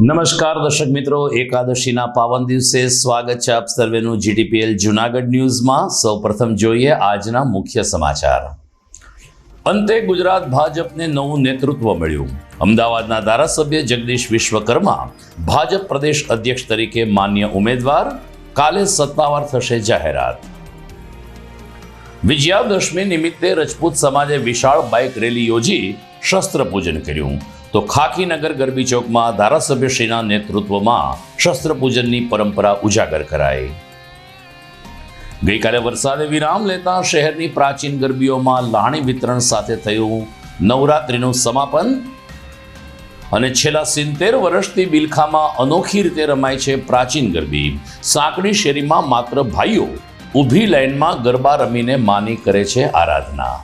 નમસ્કાર દર્શક મિત્રો, એકાદશીના પાવન દિવસે સ્વાગત છે આપ સર્વેનું જીટીપીએલ જૂનાગઢ ન્યૂઝમાં। સૌપ્રથમ જોઈએ આજના મુખ્ય સમાચાર। અંતે ગુજરાત ભાજપને નવું નેતૃત્વ મળ્યું। અમદાવાદના ધારાસભ્ય જગદીશ વિશ્વકર્મા ભાજપ પ્રદેશ અધ્યક્ષ તરીકે માન્ય ઉમેદવાર। કાલે સત્તાવાર થશે જાહેરાત। વિજયાદશમી નિમિત્તે રજપૂત સમાજે વિશાળ બાઇક રેલી યોજી શસ્ત્ર પૂજન કર્યું। તો ખાકીનગર ગરબી ચોકમાં ધારાસભ્યશ્રીના નેતૃત્વમાં શસ્ત્ર પૂજનની પરંપરા ઉજાગર કરાઈ। ગઈકાલે વરસાદે વિરામ લેતા શહેરની પ્રાચીન ગરબીઓમાં લાણી વિતરણ સાથે થયું નવરાત્રિનું સમાપન। અને છેલ્લા 70 વર્ષથી બિલખામાં અનોખી રીતે રમાય છે પ્રાચીન ગરબી। સાંકડી શેરીમાં માત્ર ભાઈઓ ઊભી લાઈનમાં ગરબા રમીને માની કરે છે આરાધના।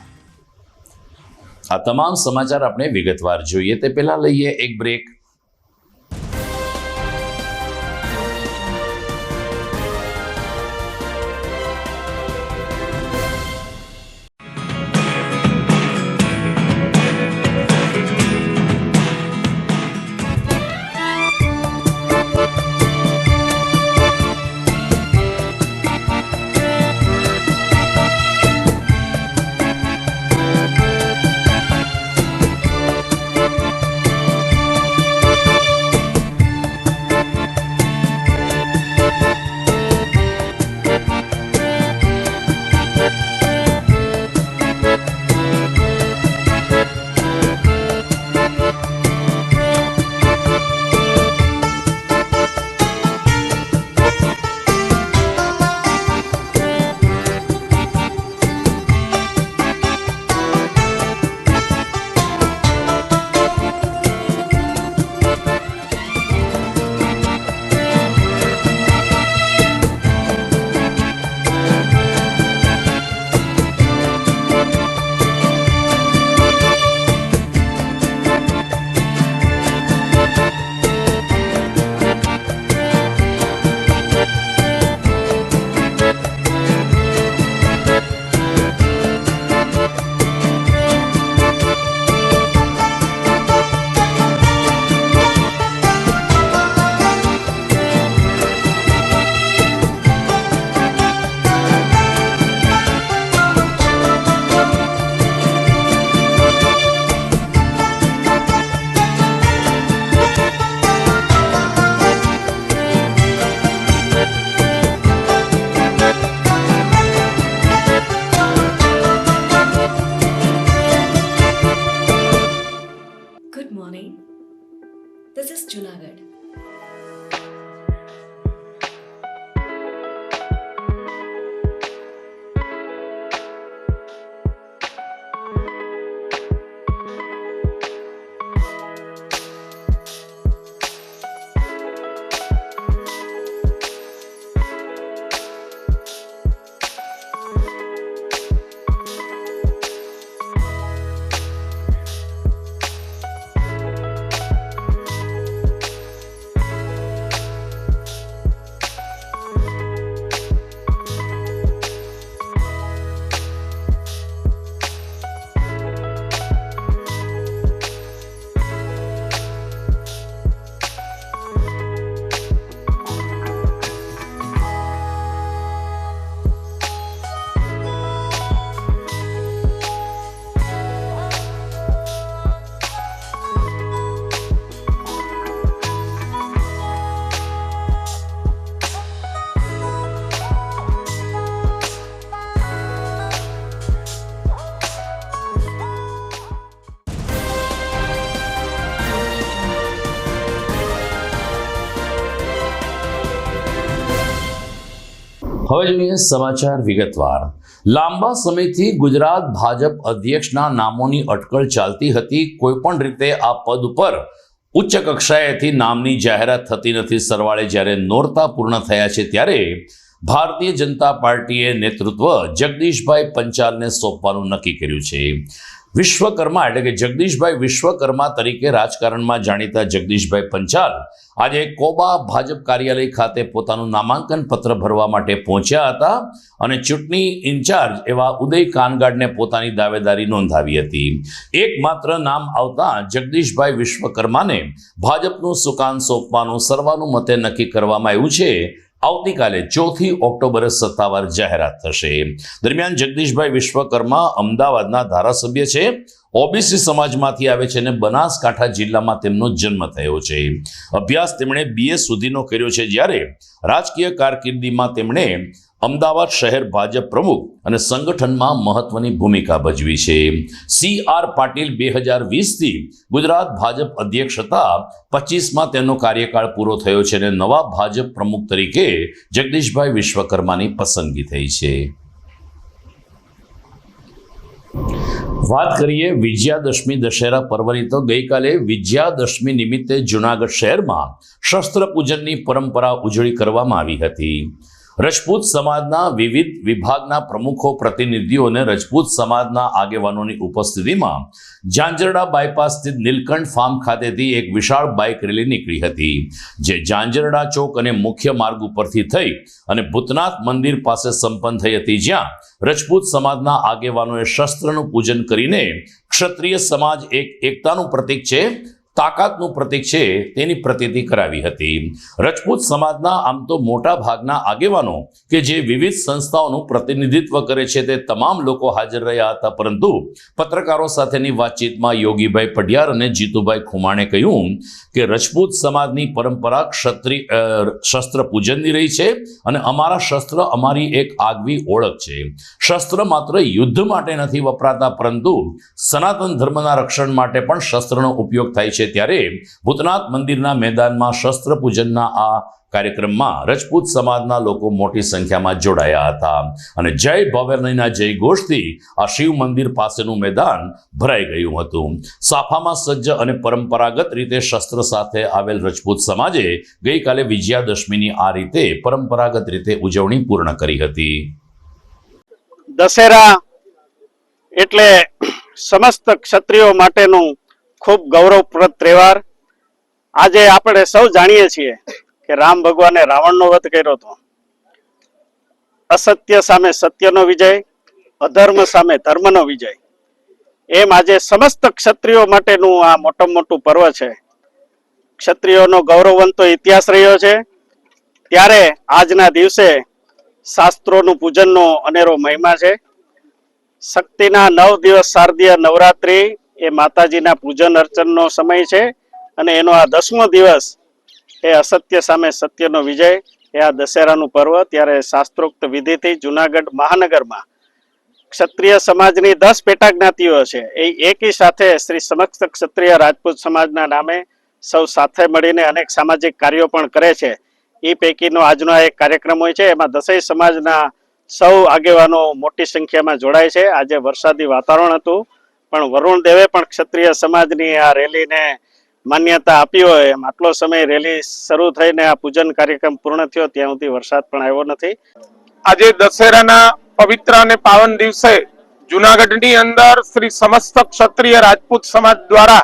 આ તમામ સમાચાર આપણે વિગતવાર જોઈએ તે પહેલા લઈએ એક break. Good morning. This is Junagadh. હવે જોઈએ સમાચાર વિગતવાર। લાંબા સમયથી ગુજરાત ભાજપ અધ્યક્ષના નામોની અટકળ ચાલતી હતી। કોઈપણ રીતે આ પદ ઉપર ઉચ્ચ કક્ષાએથી નામની જાહેરાત થતી નથી। સરવાળે જ્યારે નોરતા પૂર્ણ થયા છે ત્યારે ભારતીય જનતા પાર્ટીએ નેતૃત્વ જગદીશભાઈ પંચાલને સોંપવાનું નક્કી કર્યું છે। વિશ્વકર્મા એટલે કે જગદીશભાઈ વિશ્વકર્મા તરીકે રાજકારણમાં જાણીતા જગદીશભાઈ પંચાલ આજે કોબા ભાજપ કાર્યાલય ખાતે પોતાનું નામાંકન પત્ર ભરવા માટે પહોંચ્યા હતા અને ચૂંટણી ઇન્ચાર્જ એવા ઉદય કાનગાડને પોતાની દાવેદારી નોંધાવી હતી. એકમાત્ર નામ આવતા જગદીશભાઈ વિશ્વકર્માને ભાજપનું સુકાન સોંપવાનું સર્વાનુમતે નક્કી કરવામાં આવ્યું છે. આવતીકાલે 4 ઓક્ટોબરે સત્તાવાર જાહેરાત થશે. દરમિયાન જગદીશભાઈ વિશ્વકર્મા અમદાવાદના ધારાસભ્ય છે. ઓબીસી સમાજમાંથી આવે છે અને બનાસકાંઠા જિલ્લામાં તેમનો જન્મ થયો છે. અભ્યાસ તેમણે BA સુધીનો કર્યો છે, જ્યારે રાજકીય કારકિર્દીમાં તેમણે અમદાવાદ શહેર ભાજપ પ્રમુખ અને સંગઠનમાં મહત્વની ભૂમિકા ભજવી છે. CR પાટીલ 2020થી ગુજરાત ભાજપ અધ્યક્ષ હતા. 25માં તેમનો કાર્યકાળ પૂરો થયો છે અને નવા ભાજપ પ્રમુખ તરીકે જગદીશભાઈ વિશ્વકર્માની પસંદગી થઈ છે. વાત કરીએ વિજયાદશમી દશેરા પર્વની, તો ગઈકાલે વિજયાદશમી નિમિત્તે જૂનાગઢ શહેરમાં શસ્ત્ર પૂજનની પરંપરા ઉજળી કરવામાં આવી હતી. રજપૂત સમાજના વિવિધ વિભાગના પ્રમુખો, પ્રતિનિધિઓ અને રજપૂત સમાજના આગેવાનોની ઉપસ્થિતિમાં ઝાંઝરડા બાયપાસ સ્થિત નીલકંઠ ફાર્મ ખાતેથી એક વિશાળ બાઇક રેલી નીકળી હતી, જે ઝાંઝરડા ચોક અને મુખ્ય માર્ગ ઉપરથી થઈ અને ભૂતનાથ મંદિર પાસે સંપન્ન થઈ હતી, જ્યાં રજપૂત સમાજના આગેવાનોએ શસ્ત્રનું પૂજન કરીને ક્ષત્રિય સમાજ એકતાનું પ્રતીક છે, તાકાતનું પ્રતીક છે, તેની પ્રતીતિ કરાવી હતી. રજપૂત સમાજના આમ તો મોટા ભાગના આગેવાનો કે જે વિવિધ સંસ્થાઓનું પ્રતિનિધિત્વ કરે છે તે તમામ લોકો હાજર રહ્યા હતા, પરંતુ પત્રકારો સાથેની વાતચીતમાં યોગીભાઈ પઢિયાર અને જીતુભાઈ ખુમાણે કહ્યું કે રજપૂત સમાજની પરંપરા શસ્ત્ર પૂજનની રહી છે અને અમારા શસ્ત્ર અમારી એક આગવી ઓળખ છે. શસ્ત્ર માત્ર યુદ્ધ માટે નથી વપરાતા, પરંતુ સનાતન ધર્મના રક્ષણ માટે પણ શસ્ત્રનો ઉપયોગ થાય છે. ત્યારે ભૂતનાથ મંદિરના મેદાનમાં શસ્ત્ર પૂજનના આ કાર્યક્રમમાં રજપૂત સમાજના લોકો મોટી સંખ્યામાં જોડાયા હતા અને જય ભવાનીના જય ઘોષથી આ શિવ મંદિર પાસેનું મેદાન ભરાઈ ગયું હતું. સાફામાં સજ્જ અને પરંપરાગત રીતે શસ્ત્ર સાથે આવેલ રજપૂત સમાજે ગઈકાલે વિજયાદશમીની આ રીતે પરંપરાગત રીતે ઉજવણી પૂર્ણ કરી હતી. દશેરા એટલે સમસ્ત ક્ષત્રિયો માટેનું ખૂબ ગૌરવપ્રદ તહેવાર. આજે આપણે સૌ જાણીએ છીએ કે રામ ભગવાને રાવણનો વધ કર્યો હતો. અસત્ય સામે સત્યનો વિજય, અધર્મ સામે ધર્મનો વિજય. એમ આજે સમસ્ત ક્ષત્રિયો માટેનું આ મોટું પર્વ છે. ક્ષત્રિયોનો ગૌરવવંતો ઇતિહાસ રહ્યો છે, ત્યારે આજના દિવસે શાસ્ત્રોનું પૂજનનો અનેરો મહિમા છે. શક્તિના 9 દિવસ શારદીય નવરાત્રિ એ માતાજીના પૂજન અર્ચનનો સમય છે અને એનો આ 10મો દિવસ એ અસત્ય સામે સત્યનો વિજય એ આ દશેરાનું પર્વ. ત્યારે શાસ્ત્રોક્ત વિધિથી જૂનાગઢ મહાનગરમાં ક્ષત્રિય સમાજની 10 પેટા જ્ઞાતિઓ છે એ એકી સાથે શ્રી સમસ્ત ક્ષત્રિય રાજપૂત સમાજના નામે સૌ સાથે મળીને અનેક સામાજિક કાર્યો પણ કરે છે. એ પૈકીનો આજનો એક કાર્યક્રમ હોય છે, એમાં 10 સમાજના સૌ આગેવાનો મોટી સંખ્યામાં જોડાય છે. આજે વરસાદી વાતાવરણ હતું, પણ વરુણ દેવે પણ ક્ષત્રિય સમાજની આ રેલીને માન્યતા આપી હોય એમ આટલો સમય રેલી શરૂ થઈને આ પૂજન કાર્યક્રમ પૂર્ણ થયો ત્યાં સુધી વરસાદ પણ આવ્યો નથી. આજે દશેરાના પવિત્ર અને પાવન દિવસે જૂનાગઢની અંદર શ્રી સમસ્ત ક્ષત્રિય રાજપૂત સમાજ દ્વારા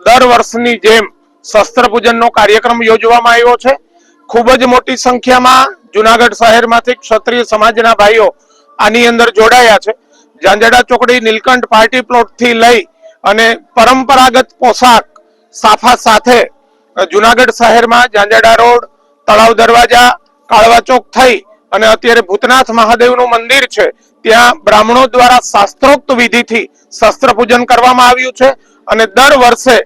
દર વર્ષની જેમ શસ્ત્ર પૂજનનો કાર્યક્રમ યોજવામાં આવ્યો છે. ખૂબ જ મોટી સંખ્યામાં જૂનાગઢ શહેરમાંથી ક્ષત્રિય સમાજના ભાઈઓ આની અંદર જોડાયા છે. ઝાંઝરડા ચોકડી નીલકંઠ પાર્ટી પ્લોટ થી લઈ અને પરંપરાગત પોશાક સાફા સાથે જૂનાગઢ શહેરમાં ઝાંઝરડા રોડ, તળાવ દરવાજા, કાળવા ચોક થઈ અને અત્યારે ભૂતનાથ મહાદેવનું મંદિર છે ત્યાં બ્રાહ્મણો દ્વારા શાસ્ત્રોક્ત વિધિથી શસ્ત્ર પૂજન કરવામાં આવ્યું છે અને દર વર્ષે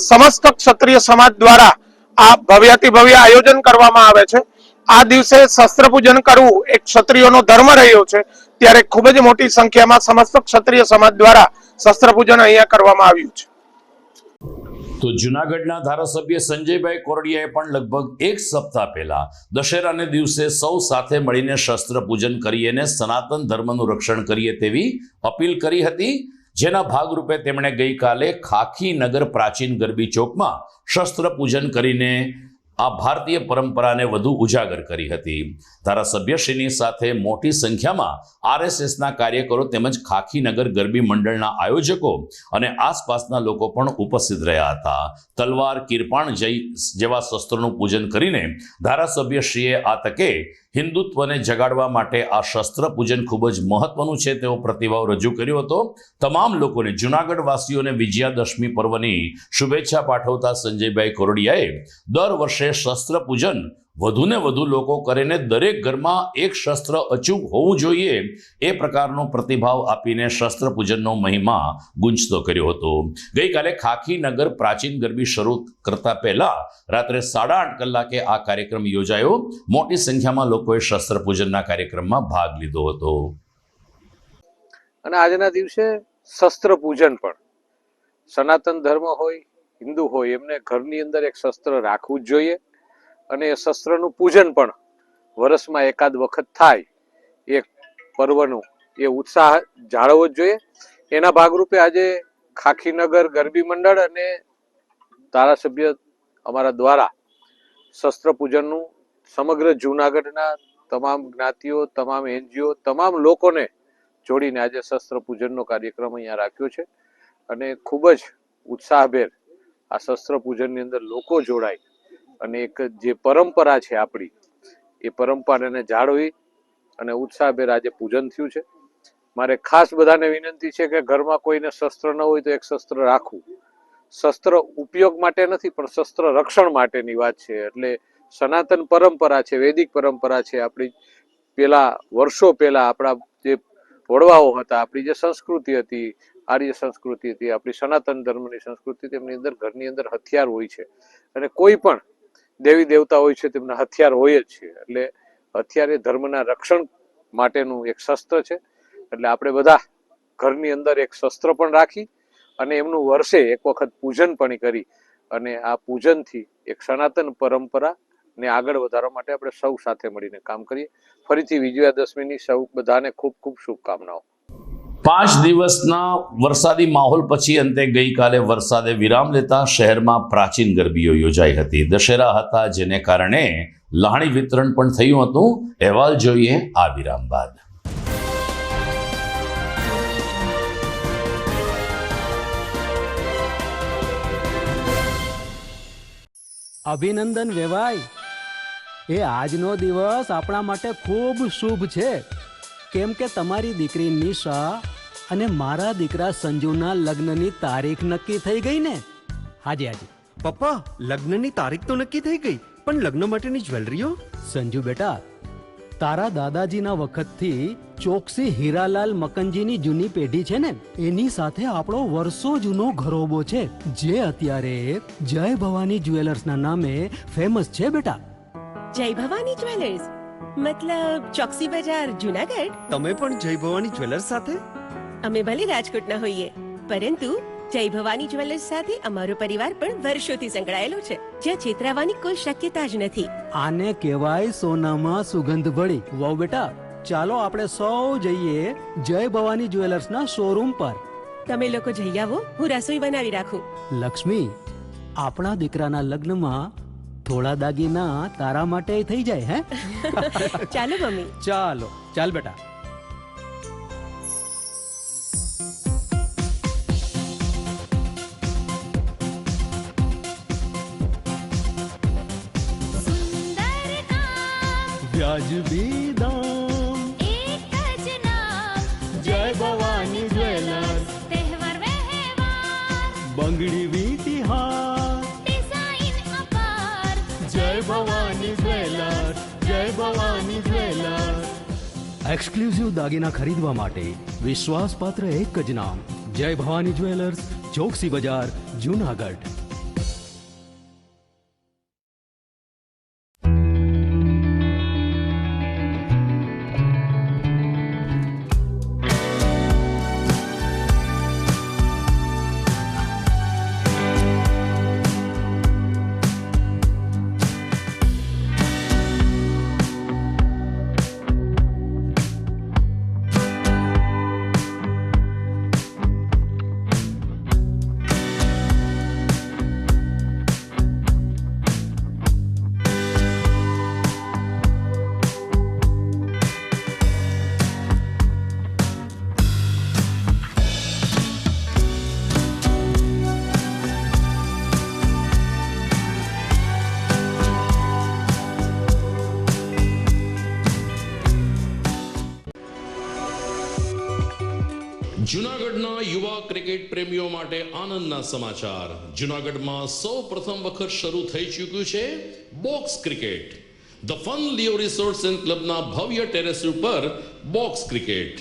સમસ્ત ક્ષત્રિય સમાજ દ્વારા આ ભવ્યાતિ ભવ્ય આયોજન કરવામાં આવે છે. આ દિવસે શસ્ત્ર પૂજન કરવું એક ક્ષત્રિયોનો ધર્મ રહ્યો છે, ત્યારે ખૂબ જ મોટી સંખ્યામાં સમસ્ત ક્ષત્રિય સમાજ દ્વારા શસ્ત્ર પૂજન અહીંયા કરવામાં આવ્યું છે. તો જૂનાગઢના ધારાસભ્ય સંજયભાઈ કોરડિયાએ પણ લગભગ 1 સપ્તાહ પહેલા દશેરાને દિવસે સૌ સાથે મળીને શસ્ત્ર પૂજન કરીએ સનાતન ધર્મનું રક્ષણ કરીએ તેવી અપીલ કરી હતી, જેના ભાગરૂપે તેમણે ગઈકાલે ખાખીનગર પ્રાચીન ગરબી ચોકમાં શસ્ત્ર પૂજન કરીને આ ભારતીય પરંપરાને વધુ ઉજાગર કરી હતી. ધારાસભ્યશ્રીની સાથે મોટી સંખ્યામાં આરએસએસના કાર્યકરો તેમજ ખાખીનગર ગરબી મંડળના આયોજકો અને આસપાસના લોકો પણ ઉપસ્થિત રહ્યા હતા. તલવાર, કિરપાણ જેવા શસ્ત્રોનું પૂજન કરીને ધારાસભ્યશ્રીએ આ તકે હિન્દુત્વને જગાડવા માટે આ શસ્ત્ર પૂજન ખૂબ જ મહત્વનું છે તેવો પ્રતિભાવ રજૂ કર્યો હતો. તમામ લોકોને જૂનાગઢ વાસીઓને વિજયાદશમી પર્વની શુભેચ્છા પાઠવતા સંજયભાઈ કોરડિયાએ દર વર્ષે શસ્ત્ર પૂજન વધુને વધુ લોકો કરે ને દરેક ઘરમાં એક શસ્ત્ર અચૂક હોવું જોઈએ એ પ્રકારનો પ્રતિભાવ આપીને શસ્ત્ર પૂજનનો મહિમા ગુંજતો કર્યો હતો. ગઈકાલે ખાખીનગર પ્રાચીન ગરબી શરૂ કરતા પહેલા રાત્રે 8:30 કલાકે આ કાર્યક્રમ યોજાયો. મોટી સંખ્યામાં લોકોએ શસ્ત્ર પૂજનના કાર્યક્રમમાં ભાગ લીધો હતો. અને આજના દિવસે શસ્ત્ર પૂજન પણ સનાતન ધર્મ હોય, હિન્દુ હોય, એમને ઘરની અંદર એક શસ્ત્ર રાખવું જ જોઈએ. અને એ શસ્ત્રનું પૂજન પણ વર્ષમાં એકાદ વખત થાય, એક પર્વનું એ ઉત્સાહ જાળવવો જ જોઈએ. એના ભાગરૂપે આજે ખાખીનગર ગરબી મંડળ અને ધારાસભ્ય અમારા દ્વારા શસ્ત્ર પૂજનનું સમગ્ર જૂનાગઢના તમામ જ્ઞાતિઓ, તમામ એનજીઓ, તમામ લોકોને જોડીને આજે શસ્ત્ર પૂજનનો કાર્યક્રમ અહીંયા રાખ્યો છે. અને ખૂબ જ ઉત્સાહભેર આ શસ્ત્ર પૂજનની અંદર લોકો જોડાય અને એક જે પરંપરા છે આપણી, એ પરંપરાને જાળવી અને ઉત્સાહભેર આજે પૂજન થયું છે. મારે ખાસ બધાને વિનંતી છે કે ઘરમાં કોઈને શસ્ત્ર ન હોય તો એક શસ્ત્ર રાખવું. શસ્ત્ર ઉપયોગ માટે નથી, પણ શસ્ત્ર રક્ષણ માટેની વાત છે. એટલે સનાતન પરંપરા છે, વૈદિક પરંપરા છે આપણી. પેલા વર્ષો પહેલા આપણા જે વડવાઓ હતા, આપણી જે સંસ્કૃતિ હતી, આર્ય સંસ્કૃતિ હતી, આપણી સનાતન ધર્મની સંસ્કૃતિ, તેમની અંદર ઘરની અંદર હથિયાર હોય છે. અને કોઈ પણ દેવી દેવતા હોય છે તેમના હથિયાર હોય જ છે. એટલે હથિયાર એ ધર્મના રક્ષણ માટેનું એક શસ્ત્ર છે. એટલે આપણે બધા ઘરની અંદર એક શસ્ત્ર પણ રાખી અને એમનું વર્ષે એક વખત પૂજન પણ કરી અને આ પૂજનથી એક સનાતન પરંપરાને આગળ વધારવા માટે આપણે સૌ સાથે મળીને કામ કરીએ. ફરીથી વિજયાદશમીની સૌ બધાને ખૂબ ખૂબ શુભકામનાઓ. 5 દિવસના વરસાદી માહોલ પછી અંતે ગઈકાલે વરસાદે વિરામ લેતા શહેરમાં પ્રાચીન ગરબીઓ યોજાઈ હતી. દશેરા હતા, જેને કારણે લાણી વિતરણ પણ થયું હતું. અહેવાલ જોઈએ આ વિરામ બાદ. અભિનંદન વેવાઈ, એ આજનો દિવસ આપણા માટે ખૂબ શુભ છે. કેમ કે તમારી દીકરી નિશા અને મારા દીકરા સંજુના લગ્નની તારીખ નક્કી થઈ ગઈ ને. હાજી હાજી પપ્પા, લગ્નની તારીખ તો નક્કી થઈ ગઈ, પણ લગ્ન માટેની જ્વેલરીઓ? સંજુ બેટા, તારા દાદાજીના વખતથી ચોકસી હીરાલાલ મકનજીની જૂની પેઢી છે ને, એની સાથે આપણો વર્ષો જૂનો ઘરોબો છે, જે અત્યારે જય ભવાની જ્વેલર્સના નામે ફેમસ છે બેટા. જય ભવાની જ્વેલર્સ મતલબ ચોકસી બજાર, જૂનાગઢ? તમે પણ જય ભવાની જ્વેલર્સ સાથે? અમે ભલે રાજકોટના હોઈએ, પરંતુ જય ભવાની જ્વેલર્સ સાથે અમારો પરિવાર પણ વર્ષોથી સંકળાયેલો છે, જ્યાં છેતરાવાની કોઈ શક્યતા જ નથી. આને કહેવાય સોનામાં સુગંધ ભળી. વાવ બેટા, ચાલો આપણે સૌ જઈએ જય ભવાની જ્વેલર્સના શોરૂમ પર. તમે લોકો જઈ આવો, હું રસોઈ બનાવી રાખું. લક્ષ્મી, આપણા દીકરાના લગ્નમાં થોડા દાગીના તારા માટે થઈ જાય. હે ચાલો મમ્મી. ચાલો ચાલ બેટા. વ્યાજબી દામ, એક જ નામ, જય ભવાની જ્વેલર્સ. તહેવાર વ્યવહાર, બંગડી વીટી હાર, ડિઝાઇન અપાર, જય ભવાની જ્વેલર્સ, જય ભવાની જ્વેલર્સ. એક્સક્લુઝિવ દાગીના ખરીદવા માટે વિશ્વાસપાત્ર એક જ નામ, જય ભવાની જ્વેલર્સ, ચોકસી બજાર, જૂનાગઢ. યુવા ક્રિકેટ પ્રેમીઓ માટે આનંદના સમાચાર. જૂનાગઢમાં સૌ પ્રથમ વખત શરૂ થઈ ચૂક્યું છે box cricket. The Fun Leo resorts and ક્લબના ભવ્ય ટેરેસ ઉપર બોક્સ ક્રિકેટ.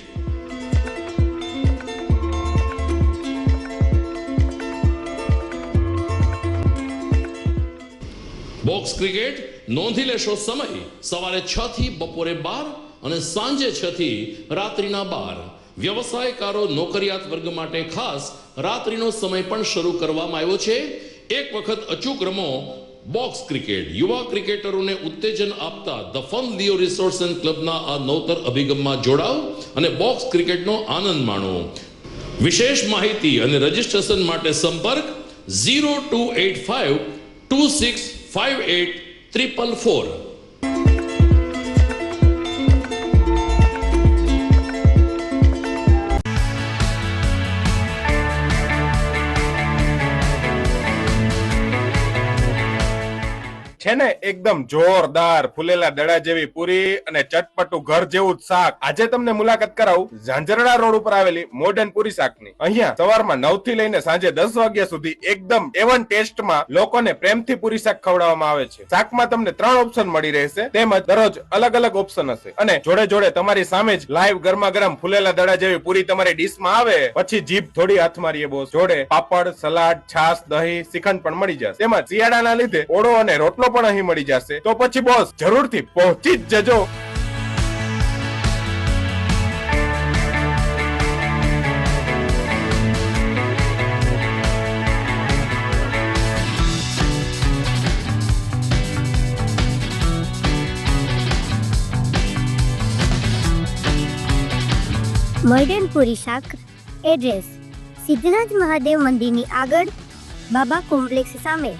બોક્સ ક્રિકેટ નોંધી લેશો સમય સવારે 6 થી બપોરે 12 અને સાંજે 6 થી રાત્રિના 12. વ્યવસાયકારો નોકરિયાત વર્ગ માટે ખાસ રાત્રિનો સમય પણ શરૂ કરવામાં આવ્યો છે. એક વખત અચૂક રમો બોક્સ ક્રિકેટ. યુવા ક્રિકેટરોને ઉત્તેજન આપતા the Fun Leo resorts and ક્લબના આ નવતર અભિગમમાં જોડાઓ અને બોક્સ ક્રિકેટનો આનંદ માણો. વિશેષ માહિતી અને રજીસ્ટ્રેશન માટે સંપર્ક 0285 2658 444. છે ને એકદમ જોરદાર ફૂલેલા દડા જેવી પૂરી અને ચટપટું ઘર જેવું જ શાક. આજે તમને મુલાકાત કરાવું ઝાંઝરડા રોડ ઉપર આવેલી મોડર્ન પૂરી શાકની. અહીંયા સવારમાં 9 થી લઈને સાંજે 10 વાગ્યા સુધી એકદમ એવન ટેસ્ટમાં લોકોને પ્રેમથી પૂરી શાક ખવડાવવામાં આવે છે. શાકમાં તમને 3 ઓપ્શન મળી રહેશે, તેમજ દરરોજ અલગ અલગ ઓપ્શન હશે અને જોડે જોડે તમારી સામે જ લાઈવ ગરમા ગરમ ફૂલેલા દડા જેવી પૂરી તમારી ડીશમાં આવે પછી જીભ થોડી હાથ મારીએ બોસ. જોડે પાપડ, સલાડ, છાશ, દહીં, શ્રીખંડ પણ મળી જશે. તેમજ શિયાળાના લીધે ઓળો અને રોટલો પણ અહીં મળી જશે. તો પછી બોસ જરૂરથી પહોંચી જ જજો. મોડર્ન પૂરી શાક. એડ્રેસ સિદ્ધનાથ મહાદેવ મંદિરની આગળ, બાબા કોમ્પ્લેક્સ સામે,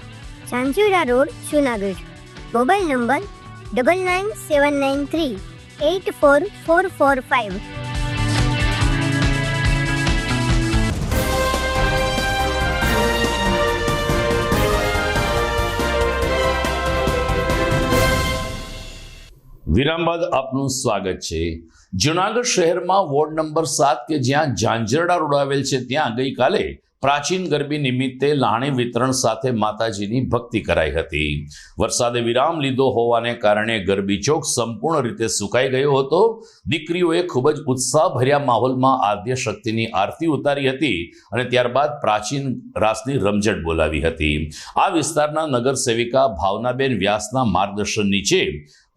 Zanzarda road, Junagadh. Mobile number 9979384445. વિરામ બાદ આપનું સ્વાગત છે. જૂનાગઢ શહેરમાં વોર્ડ નંબર 7 કે જ્યાં ઝાંઝરડા રોડ આવેલ છે ત્યાં ગઈકાલે પ્રાચીન ગરબી નિમિત્તે લાણી વિતરણ સાથે માતાજીની ભક્તિ કરાઈ હતી. વરસાદે વિરામ લીધો હોવાને કારણે ગરબી ચોક સંપૂર્ણ રીતે સુકાઈ ગયો હતો. દીકરીઓએ ખૂબ જ ઉત્સાહભર્યા માહોલમાં આદ્ય શક્તિની આરતી ઉતારી હતી અને ત્યારબાદ પ્રાચીન રાસની રમઝટ બોલાવી હતી. આ વિસ્તારના નગર સેવિકા ભાવનાબેન વ્યાસના માર્ગદર્શન નીચે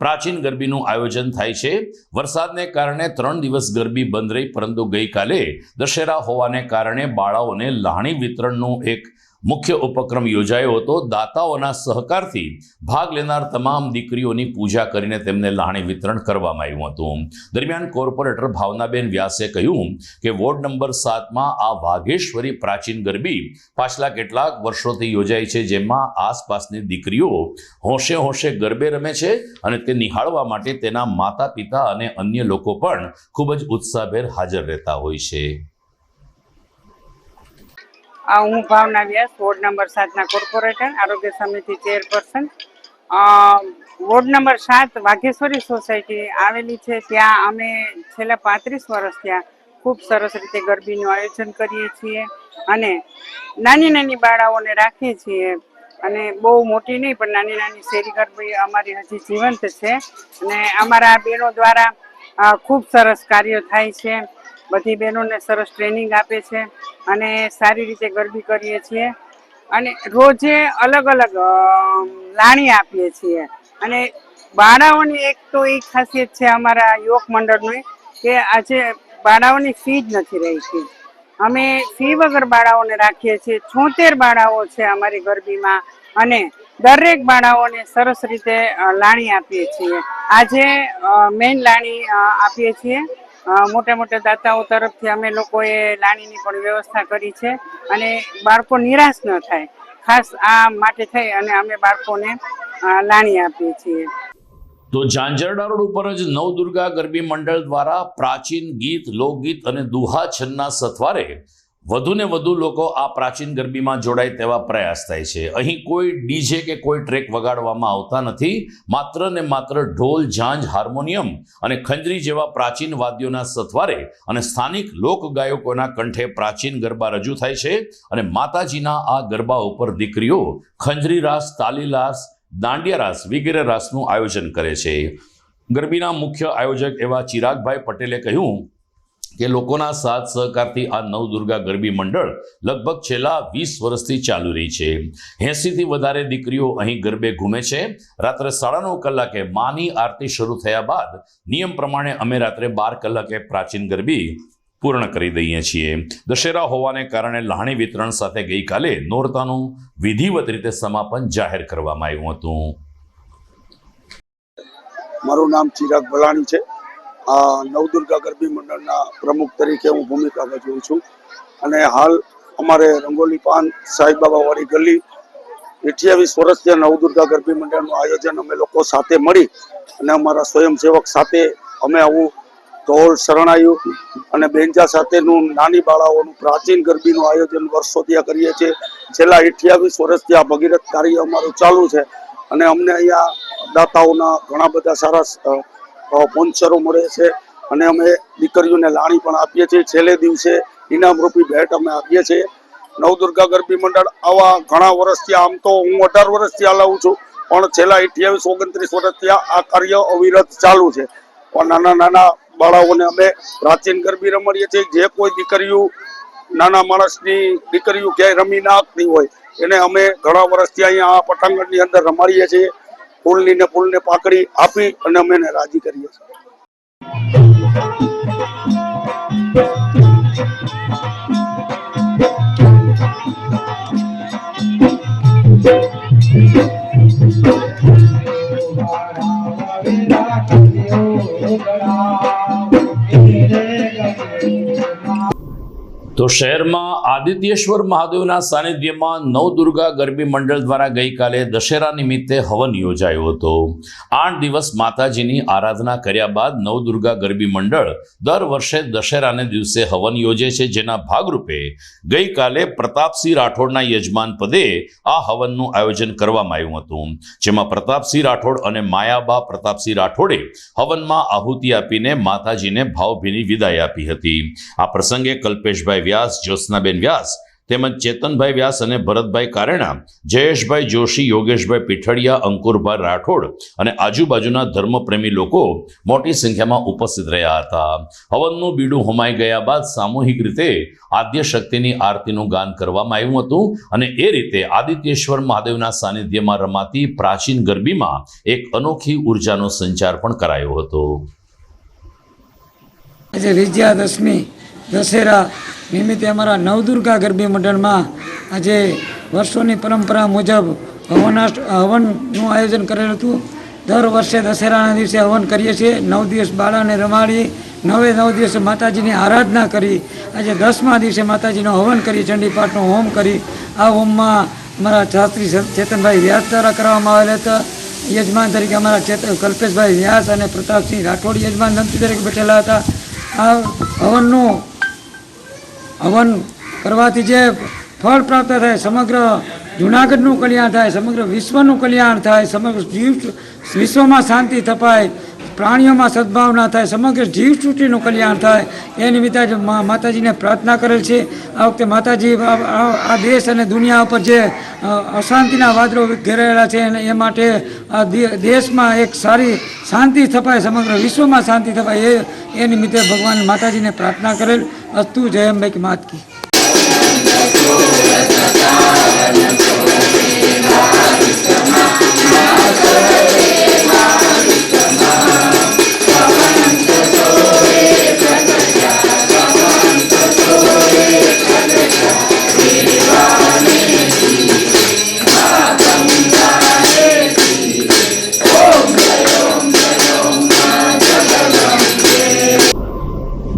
પ્રાચીન ગરબીનું આયોજન થાય છે. વરસાદને કારણે 3 દિવસ ગરબી બંધ રહી, પરંતુ ગઈકાલે દશેરા હોવાને કારણે બાળાઓને લાણી વિતરણનો એક મુખ્ય ઉપક્રમ યોજાયો હતો. દાતાઓના સહકારથી ભાગ લેનાર તમામ દીકરીઓની પૂજા કરીને તેમને લાણી વિતરણ કરવામાં આવ્યું હતું. દરમિયાન કોર્પોરેટર ભાવનાબેન વ્યાસે કહ્યું કે વોર્ડ નંબર 7માં આ વાઘેશ્વરી પ્રાચીન ગરબી પાછલા કેટલાક વર્ષોથી યોજાય છે, જેમાં આસપાસની દીકરીઓ હોંશે હોંશે ગરબે રમે છે અને તે નિહાળવા માટે તેના માતા પિતા અને અન્ય લોકો પણ ખૂબ જ ઉત્સાહભેર હાજર રહેતા હોય છે. હું ભાવના વ્યાસ, વોર્ડ નંબર 7ના કોર્પોરેટર, આરોગ્ય સમિતિ chairperson. Ward number 7 Vagheshwari society આવેલી છે. ત્યાં અમે છેલ્લા 35 વર્ષ ત્યાં ખૂબ સરસ રીતે ગરબીનું આયોજન કરીએ છીએ અને નાની નાની બાળાઓને રાખીએ છીએ. અને બહુ મોટી નહીં પણ નાની નાની શેરી ગરબી અમારી હજી જીવંત છે અને અમારા બહેનો દ્વારા ખૂબ સરસ કાર્ય થાય છે. બધી બહેનોને સરસ ટ્રેનિંગ આપે છે અને સારી રીતે ગરબી કરીએ છીએ અને રોજે અલગ અલગ લાણી આપીએ છીએ. અને બાળાઓની એક તો એ ખાસિયત છે અમારા યુવક મંડળની કે આજે બાળાઓની ફી જ નથી રહી. અમે ફી વગર બાળાઓને રાખીએ છીએ. 76 બાળાઓ છે અમારી ગરબીમાં અને દરેક બાળાઓને સરસ રીતે લાણી આપીએ છીએ. આજે મેઇન લાણી આપીએ છીએ. મોટા મોટા દાતાઓ તરફથી અમે લોકોએ લાણીની પણ વ્યવસ્થા કરી છે અને બાળકો નિરાશ ન થાય ખાસ આ માટે થઈ અને અમે બાળકોને લાણી આપીએ છીએ. તો ઝાંઝરડા રોડ ઉપર જ નવદુર્ગા ગરબી મંડળ દ્વારા પ્રાચીન ગીત, લોકગીત અને દુહા છંદના સથવારે વધુને વધુ લોકો આ પ્રાચીન ગરબીમાં જોડાય તેવા પ્રયાસ થાય છે. અહીં કોઈ ડીજે કે કોઈ ટ્રેક વગાડવામાં આવતા નથી. માત્ર ને માત્ર ઢોલ, ઝાંઝ, હાર્મોનિયમ અને ખંજરી જેવા પ્રાચીન વાદ્યોના સથવારે અને સ્થાનિક લોક ગાયકોના કંઠે પ્રાચીન ગરબા રજૂ થાય છે. અને માતાજીના આ ગરબા ઉપર દીકરીઓ ખંજરી રાસ, તાલી રાસ, દાંડિયા રાસ વગેરે રાસનું આયોજન કરે છે. ગરબીના મુખ્ય આયોજક એવા ચિરાગભાઈ પટેલે કહ્યું કે લોકોના સાથ સહકારથી આ નવદુર્ગા ગરબી મંડળ લગભગ છેલ્લા 20 વર્ષથી ચાલુ રહી છે. 80થી વધારે દીકરીઓ અહીં ગરબે ઘૂમે છે. રાત્રે 9:30 કલાકે માની આરતી શરૂ થયા બાદ નિયમ પ્રમાણે અમે રાત્રે 12 કલાકે પ્રાચીન ગરબી પૂર્ણ કરી દઈએ છીએ. દશેરા હોવાને કારણે લાણી વિતરણ સાથે ગઈકાલે નોરતાનું વિધિવત રીતે સમાપન જાહેર કરવામાં આવ્યું હતું. મારું નામ ચિરાગ ભલાણી છે. આ નવદુર્ગા ગરબી મંડળના પ્રમુખ તરીકે હું ભૂમિકા ભજવું છું. અને હાલ અમારે રંગોલી પાન સાંઈબાબા વાળી ગલી 28 વર્ષથી નવદુર્ગા ગરબી મંડળનું આયોજન અમે લોકો સાથે મળી અને અમારા સ્વયંસેવક સાથે અમે આવું ઢોલ, શરણાયું અને બેન્જા સાથેનું નાની બાળાઓનું પ્રાચીન ગરબીનું આયોજન વર્ષોથી કરીએ છીએ. છેલ્લા 28 વર્ષથી આ ભગીરથ કાર્ય અમારું ચાલુ છે. અને અમને અહીંયા દાતાઓના ઘણા બધા સારા સ્પોન્સરો મળે છે અને અમે દીકરીઓને લાણી પણ આપીએ છીએ. છેલ્લે દિવસે ઇનામરૂપી ભેટ અમે આપીએ છીએ. નવદુર્ગા ગરબી મંડળ આવા ઘણા વર્ષથી, આમ તો હું 18 વર્ષથી હલાવું છું, પણ છેલ્લા 28-29 વર્ષથી આ કાર્ય અવિરત ચાલુ છે. પણ નાના નાના બાળાઓને અમે પ્રાચીન ગરબી રમાડીએ છીએ. જે કોઈ દીકરીઓ, નાના માણસની દીકરીઓ ક્યાંય રમી ના આપતી હોય એને અમે ઘણા વર્ષથી અહીંયા આ પટાંગણની અંદર રમાડીએ છીએ. ફૂલને પાકડી આપી અને અમે એને રાજી કરીએ છીએ. તો શહેરમાં આદિત્યેશ્વર મહાદેવના સાનિધ્યમાં નવદુર્ગા ગરબી મંડળ દ્વારા ગઈકાલે દશેરા નિમિત્તે હવન યોજાયો હતો. 8 દિવસ માતાજીની આરાધના કર્યા બાદ નવદુર્ગા ગરબી મંડળ દર વર્ષે દશેરાને દિવસે હવન યોજે છે. જેના ભાગરૂપે ગઈકાલે પ્રતાપસિંહ રાઠોડના યજમાન પદે આ હવનનું આયોજન કરવામાં આવ્યું હતું. જેમાં પ્રતાપસિંહ રાઠોડ અને માયાબા પ્રતાપસિંહ રાઠોડે હવનમાં આહુતિ આપીને માતાજીને ભાવભીની વિદાય આપી હતી. આ પ્રસંગે કલ્પેશભાઈ વ્યાસ, જ્યોત્સનાબેન વ્યાસ તેમજ ચેતનભાઈ વ્યાસ અને ભરતભાઈ કારેણા, જયેશભાઈ જોશી, યોગેશભાઈ પીઠડિયા, અંકુરભાઈ રાઠોડ અને આજુબાજુના ધર્મપ્રેમી લોકો મોટી સંખ્યામાં ઉપસ્થિત રહ્યા હતા. હવનનું બીડું હોમાઈ ગયા બાદ સામૂહિક રીતે આદ્ય શક્તિની આરતીનું ગાન કરવામાં આવ્યું હતું અને એ રીતે આદિત્યેશ્વર મહાદેવના સાનિધ્યમાં રમાતી પ્રાચીન ગરબીમાં એક અનોખી ઉર્જાનો સંચાર પણ કરાયો હતો. આજે વિજયાદશમી દશેરા નિમિત્તે અમારા નવદુર્ગા ગરબી મંડળમાં આજે વર્ષોની પરંપરા મુજબ હવનનું આયોજન કરેલું હતું. દર વર્ષે દશેરાના દિવસે હવન કરીએ છીએ. 9 દિવસ બાળાને રમાડી 9 દિવસે માતાજીની આરાધના કરી આજે 10મા દિવસે માતાજીનો હવન કરી ચંડીપાઠનો હોમ કરી આ હોમમાં અમારા શાસ્ત્રી ચેતનભાઈ વ્યાસ દ્વારા કરવામાં આવેલા હતા. યજમાન તરીકે અમારા કલ્પેશભાઈ વ્યાસ અને પ્રતાપસિંહ રાઠોડ યજમાન દંપતી તરીકે બેઠેલા હતા. આ હવન કરવાથી જે ફળ પ્રાપ્ત થાય, સમગ્ર જૂનાગઢનું કલ્યાણ થાય, સમગ્ર વિશ્વનું કલ્યાણ થાય, સમગ્ર વિશ્વમાં શાંતિ થપાય, પ્રાણીઓમાં સદભાવના થાય, સમગ્ર જીવસૃષ્ટિનું કલ્યાણ થાય એ નિમિત્તે જ માતાજીને પ્રાર્થના કરેલ છે. આ વખતે માતાજી આ દેશ અને દુનિયા ઉપર જે અશાંતિના વાદળો ઘેરાયેલા છે એ માટે આ દેશમાં એક સારી શાંતિ થપાય, સમગ્ર વિશ્વમાં શાંતિ થપાય એ નિમિત્તે ભગવાન માતાજીને પ્રાર્થના કરેલ. અસ્તુ જય અંબે કી માત કી.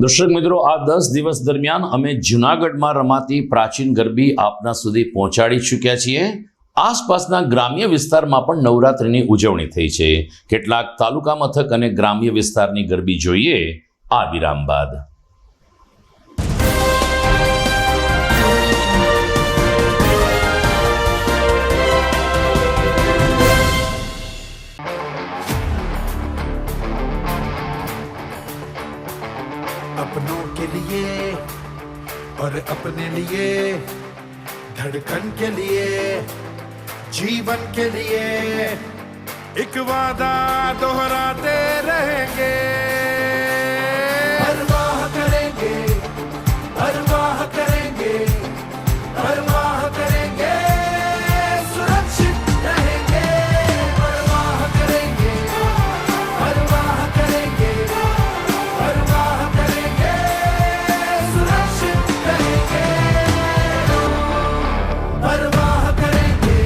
દર્શક મિત્રો, આ 10 દિવસ દરમિયાન અમે જૂનાગઢમાં રમાતી પ્રાચીન ગરબી આપના સુધી પહોંચાડી ચૂક્યા છીએ. આસપાસના ગ્રામ્ય વિસ્તારમાં પણ નવરાત્રિની ઉજવણી થઈ છે. કેટલાક તાલુકા મથક અને ગ્રામ્ય વિસ્તારની ગરબી જોઈએ આ વિરામ બાદ. धड़कन के लिए, जीवन के लिए एक वादा दोहराते रहेंगे। परवाह करेंगे, परवाह करेंगे, परवाह करेंगे, सुरक्षित रहेंगे। परवाह करेंगे, परवाह करेंगे, परवाह करेंगे, सुरक्षित रहेंगे। परवाह करेंगे।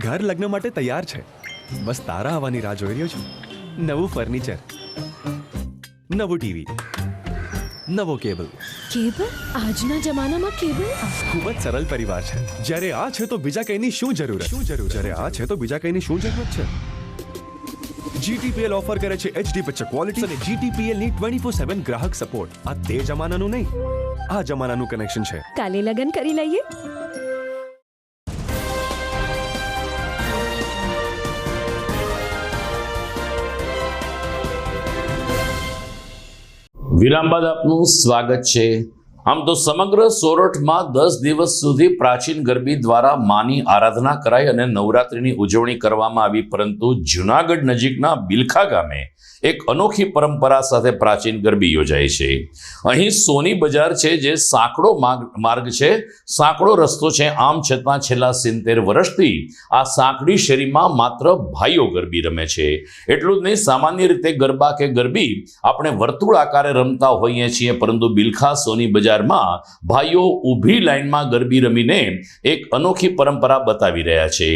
ઘર લગ્ન માટે તૈયાર છે, બસ તારા આવવાની રાહ જોઈ રહ્યો છું. નવું ફર્નિચર, નવું ટીવી, નવો કેબલ. કેબલ? આજના જમાનામાં કેબલ? ખૂબ જ સરળ પરિવાર છે. જ્યારે આ છે તો બીજા કઈની શું જરૂરત? જ્યારે આ છે તો બીજા કઈની શું જરૂરત છે? GTPL ઓફર કરે છે HD પિક્ચર ક્વોલિટી અને GTPL ની 24/7 ગ્રાહક સપોર્ટ. આ તે જમાનાનું નહીં, આ જમાનાનું કનેક્શન છે. કાલે લગન કરી લઈએ. વિરામ બાદ આપનું સ્વાગત છે. આમ તો સમગ્ર સોરઠમાં 10 દિવસ સુધી પ્રાચીન ગરબી દ્વારા માની આરાધના કરાઈ અને નવરાત્રિની ઉજવણી કરવામાં આવી, પરંતુ જૂનાગઢ નજીકના બિલખા ગામે એક અનોખી પરંપરા સાથે પ્રાચીન ગરબી યોજાય છે. અહીં સોની બજાર છે, જે સાંકડો માર્ગ છે, સાંકડો રસ્તો છે. આમ છતાં છેલ્લા 70 વર્ષથી આ સાંકડી શેરીમાં માત્ર ભાઈઓ ગરબી રમે છે. એટલું જ નહીં, સામાન્ય રીતે ગરબા કે ગરબી આપણે વર્તુળ આકારે રમતા હોઈએ છીએ, પરંતુ બિલખા સોની બજારમાં ભાઈઓ ઊભી લાઈનમાં ગરબી રમીને એક અનોખી પરંપરા બતાવી રહ્યા છે.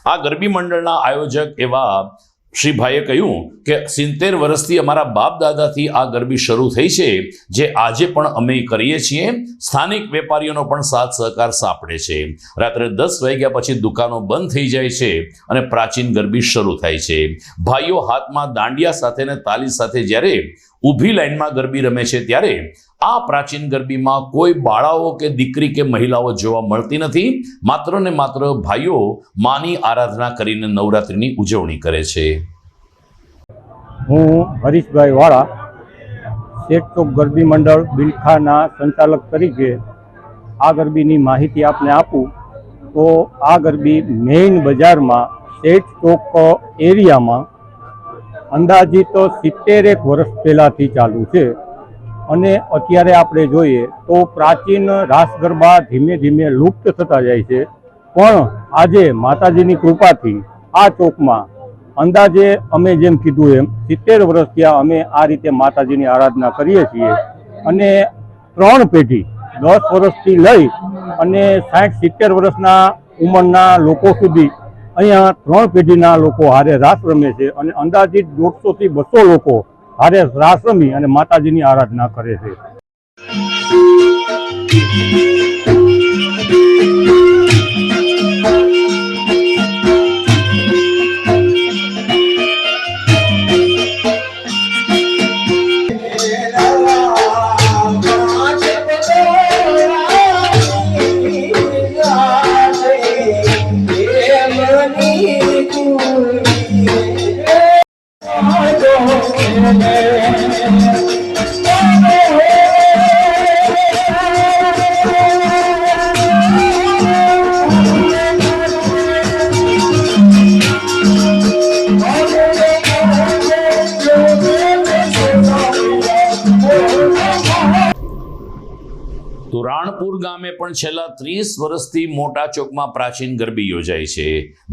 આ ગરબી મંડળના આયોજક એવા શ્રી ભાઈએ કહ્યું કે 70 વર્ષથી અમારા બાપ દાદાથી આ ગરબી શરૂ થઈ છે, જે આજે પણ અમે કરીએ છીએ. સ્થાનિક વેપારીઓનો પણ સાથ સહકાર સાંપડે છે. રાત્રે 10 વાગ્યા પછી દુકાનો બંધ થઈ જાય છે અને પ્રાચીન ગરબી શરૂ થાય છે. ભાઈઓ હાથમાં દાંડિયા સાથે ને તાલી સાથે જ્યારે ઊભી લાઈનમાં ગરબી રમે છે, ત્યારે આ પ્રાચીન ગરબીમાં કોઈ બાળાઓ કે દીકરી કે મહિલાઓ જોવા મળતી નથી. માત્ર ને માત્ર ભાઈઓ માની આરાધના કરીને નવરાત્રિની ઉજવણી કરે છે. હું હરીશભાઈ વાળા, શેઠ ચોક ગરબી મંડળ બિલખાના સંચાલક તરીકે આ ગરબીની માહિતી આપને આપું તો આ ગરબી મેઇન બજારમાં શેઠ ચોક એરિયામાં અંદાજિત 70 વર્ષ પહેલાંથી ચાલુ છે. અને અત્યારે આપણે જોઈએ તો પ્રાચીન રાસ ગરબા ધીમે ધીમે લુપ્ત થતા જાય છે, પણ આજે માતાજીની કૃપાથી આ ચોકમાં અંદાજે અમે જેમ કીધું એમ 70 વર્ષ થયા અમે આ રીતે માતાજીની આરાધના કરીએ છીએ અને 3 પેઢી 10 વર્ષથી લઈ અને 60-70 વર્ષના ઉંમરના લોકો સુધી અહીંયા 3 પેઢીના લોકો હારે રાસ રમે છે અને અંદાજિત 150 થી 200 લોકો હારે રાસ રમી અને માતાજીની આરાધના કરે છે. તો રાણપુર ગામે પણ છેલ્લા 30 વર્ષથી મોટા ચોકમાં પ્રાચીન ગરબી યોજાય છે.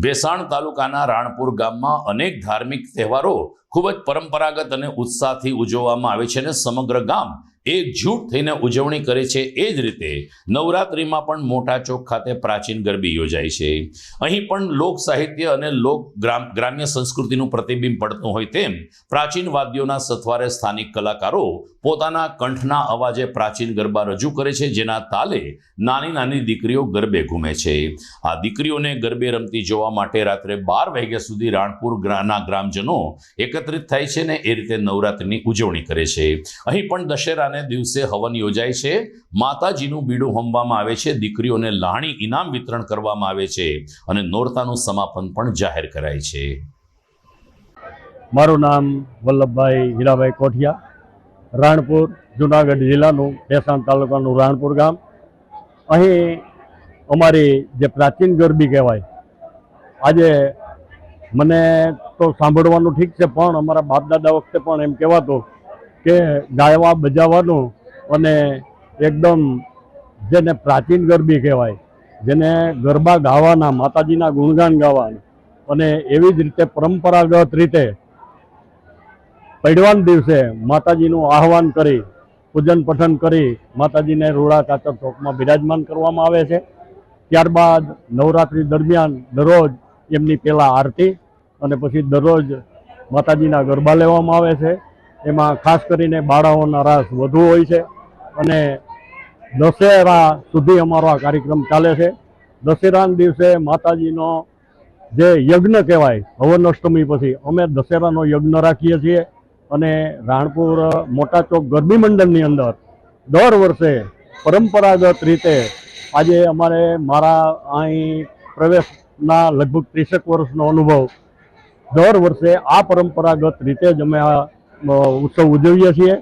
ભેસાણ તાલુકાના રાણપુર ગામમાં અનેક ધાર્મિક તહેવારો ખૂબ જ પરંપરાગત અને ઉત્સાહથી ઉજવવામાં આવે છે અને સમગ્ર ગામ એકજૂટ થઈને ઉજવણી કરે છે. એ જ રીતે નવરાત્રિમાં પણ મોટા ચોક ખાતે પ્રાચીન ગરબી યોજાય છે. અહીં પણ લોક સાહિત્ય અને ગ્રામ્ય સંસ્કૃતિનું પ્રતિબિંબ પડતું હોય તેમ પ્રાચીન વાદ્યોના સથવારે સ્થાનિક કલાકારો પોતાના કંઠના અવાજે પ્રાચીન ગરબા રજૂ કરે છે, જેના તાલે નાની નાની દીકરીઓ ગરબે ઘૂમે છે. આ દીકરીઓને ગરબે રમતી જોવા માટે રાત્રે 12 વાગ્યા સુધી રાણપુરના ગ્રામજનો એકત્રિત થાય છે ને એ રીતે નવરાત્રિની ઉજવણી કરે છે. અહીં પણ દશેરાને દિવસે હવન યોજાય છે, માતાજીનું બીડું હોમવામાં આવે છે, દીકરીઓને લાણી ઇનામ વિતરણ કરવામાં આવે છે અને નોરતાનું સમાપન પણ જાહેર કરાય છે. મારું નામ વલ્લભભાઈ હીરાભાઈ કોઠિયા, રાણપુર જુનાગઢ જિલ્લાનું ભેસાણ તાલુકાનું રાણપુર ગામ. અહીં અમારી જે પ્રાચીન ગરબી કહેવાય, આજે મને તો સાંભળવાનું ઠીક છે પણ અમારા બાપ દાદા વખતે પણ એમ કહેવાતું કે ગાવા બજાવવાનું અને એકદમ જેને પ્રાચીન ગરબી કહેવાય, જેને ગરબા ગાવાના, માતાજીના ગુણગાન ગાવાના અને એવી જ રીતે પરંપરાગત રીતે પડવાન દિવસે માતાજીનું આહવાન કરી પૂજન પઠન કરી માતાજીને રૂડા કાચર ચોકમાં બિરાજમાન કરવામાં આવે છે. ત્યારબાદ નવરાત્રિ દરમિયાન દરરોજ એમની પહેલાં આરતી અને પછી દરરોજ માતાજીના ગરબા લેવામાં આવે છે. એમાં ખાસ કરીને બાળાઓના રાસ વધુ હોય છે અને દશેરા સુધી અમારો આ કાર્યક્રમ ચાલે છે. દશેરાના દિવસે માતાજીનો જે યજ્ઞ કહેવાય, હવન અષ્ટમી પછી અમે દશેરાનો યજ્ઞ રાખીએ છીએ અને રાણપુર મોટા ચોક ગરબી મંડળની અંદર દર વર્ષે પરંપરાગત રીતે આજે મારા અહીં પ્રવેશના લગભગ 30 વર્ષનો અનુભવ, દર વર્ષે આ પરંપરાગત રીતે જ અમે આ ઉત્સવ ઉજવીએ છીએ.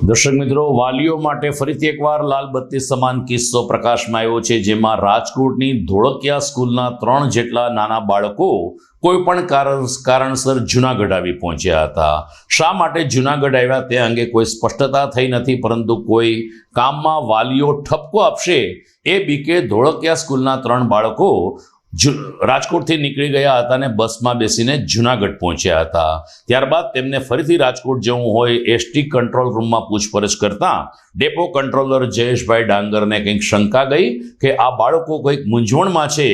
દર્શક મિત્રો, વાલીઓ માટે ફરીથી એકવાર લાલબત્તી સમાન કિસ્સો પ્રકાશમાં આવ્યો છે, જેમાં રાજકોટની ધોળકિયા સ્કૂલના 3 જેટલા નાના બાળકો કોઈ પણ કારણસર જૂનાગઢ આવી પહોંચ્યા હતા. શા માટે જૂનાગઢ આવ્યા તે અંગે કોઈ સ્પષ્ટતા થઈ નથી, પરંતુ કોઈ કામમાં વાલીઓ ઠપકો આપશે એ બીકે ધોળકિયા સ્કૂલના 3 બાળકો રાજકોટથી નીકળી ગયા હતા અને બસમાં બેસીને જૂનાગઢ પહોંચ્યા હતા. ત્યારબાદ તેમને ફરીથી રાજકોટ જવું હોય એસટી કંટ્રોલ રૂમમાં પૂછપરછ કરતા ડેપો કંટ્રોલર જયેશભાઈ ડાંગરને કંઈક શંકા ગઈ કે આ બાળકો કોઈક મૂંઝવણમાં છે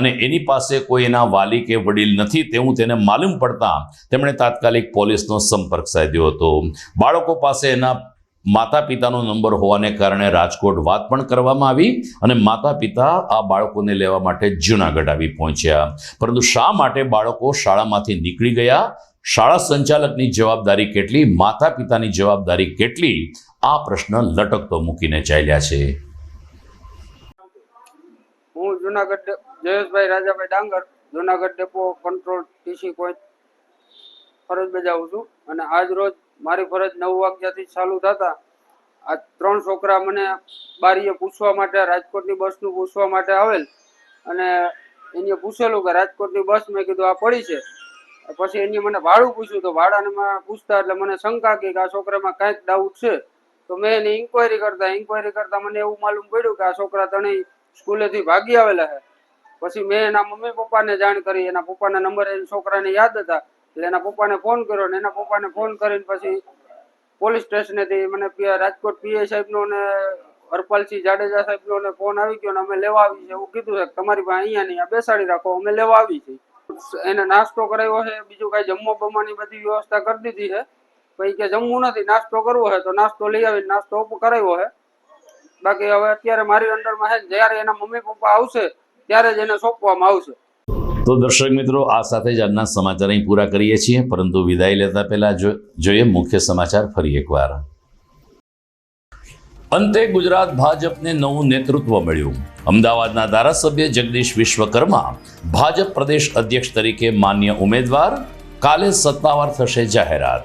અને એની પાસે કોઈ એના વાલી કે વડીલ નથી તેવું તેને માલુમ પડતા તેમણે તાત્કાલિક પોલીસનો સંપર્ક સાધ્યો હતો. બાળકો પાસે એના માતા પિતાનો નંબર હોવાને કારણે રાજકોટ વાત પણ કરવામાં આવી અને માતા પિતા આ બાળકોને લેવા માટે જૂનાગઢ આવી પહોંચ્યા. પરંતુ શા માટે બાળકો શાળામાંથી નીકળી ગયા, શાળા સંચાલકની જવાબદારી કેટલી, માતા પિતાની જવાબદારી કેટલી, આ પ્રશ્ન લટકતો મૂકીને ચાલ્યા છે. હું જૂનાગઢ જયેશભાઈ રાજાભાઈ ડાંગર, Junagadh depot control TC point. ફરજ બજાવું છું અને આજ રોજ મારી ફરજ 9 વાગ્યાથી ચાલુ થતા આ 3 છોકરા મને બારીએ પૂછવા માટે રાજકોટની બસનું પૂછવા માટે આવેલ અને એને પૂછેલું કે રાજકોટની બસ, મેં કીધું આ પડી છે. પછી એને મને ભાડું પૂછ્યું તો ભાડાને પૂછતા એટલે મને શંકા કે આ છોકરામાં કાંઈક ડાઉટ છે. તો મેં એની ઇન્કવાયરી કરતા મને એવું માલુમ પડ્યું કે આ છોકરા ત્રણેય સ્કૂલેથી ભાગી આવેલા છે. પછી મેં એના મમ્મી પપ્પાને જાણ કરી. એના પપ્પાના નંબર એ છોકરાને યાદ હતા એટલે એના પપ્પાને ફોન કર્યો અને એના પપ્પાને ફોન કરીને પછી પોલીસ સ્ટેશનેથી મને રાજકોટ પીઆઈ સાહેબનો અને હરપાલસિંહ જાડેજા સાહેબનો ને ફોન આવી ગયો અને અમે લેવા આવી છે એવું કીધું છે કે તમારી પાસે અહીંયા નહીં, બેસાડી રાખો, અમે લેવા આવી છે. એને નાસ્તો કરાવ્યો છે, બીજું કાંઈ જમવા બમવાની બધી વ્યવસ્થા કરી દીધી છે. પછી કે જમવું નથી, નાસ્તો કરવો છે તો નાસ્તો લઈ આવીને નાસ્તો કરાવ્યો છે. બાકી હવે અત્યારે મારી અંડરમાં છે, જ્યારે એના મમ્મી પપ્પા આવશે ત્યારે જ એને સોંપવામાં આવશે. તો દર્શક મિત્રો, આ સાથે જ આજના સમાચાર અહીં પૂરા કરીએ છીએ, પરંતુ વિદાય લેતા પહેલા જોઈએ મુખ્ય સમાચાર ફરી એકવાર. અંતે ગુજરાત ભાજપને નવું નેતૃત્વ મળ્યું. અમદાવાદના ધારાસભ્ય જગદીશ વિશ્વકર્મા ભાજપ પ્રદેશ અધ્યક્ષ તરીકે માન્ય ઉમેદવાર. કાલે સત્તાવાર થશે જાહેરાત.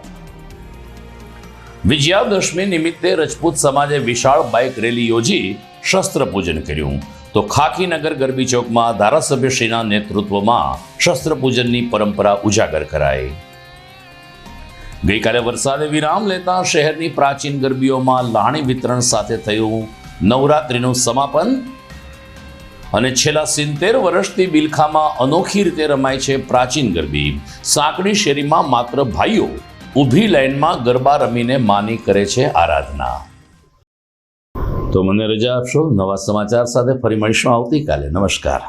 વિજયાદશમી નિમિત્તે રજપૂત સમાજે વિશાળ બાઇક રેલી યોજી શસ્ત્ર પૂજન કર્યું. તો ખાકીનગર ગરબી ચોકમાં ધારાસભ્યશ્રીના નેતૃત્વમાં શસ્ત્ર પૂજનની પરંપરા ઉજાગર કરાઈ. ગઈકાલે વરસાદે વિરામ લેતા શહેરની પ્રાચીન ગરબીઓમાં લાણી વિતરણ સાથે થયું નવરાત્રિનું સમાપન. અને છેલ્લા 70 વર્ષથી બિલખામાં અનોખી રીતે રમાય છે પ્રાચીન ગરબી. સાંકડી શેરીમાં માત્ર ભાઈઓ ઊભી લાઈનમાં ગરબા રમીને માની કરે છે આરાધના. તો મને રજા આપશો. નવા સમાચાર સાથે ફરી મળીશું આવતીકાલે. નમસ્કાર.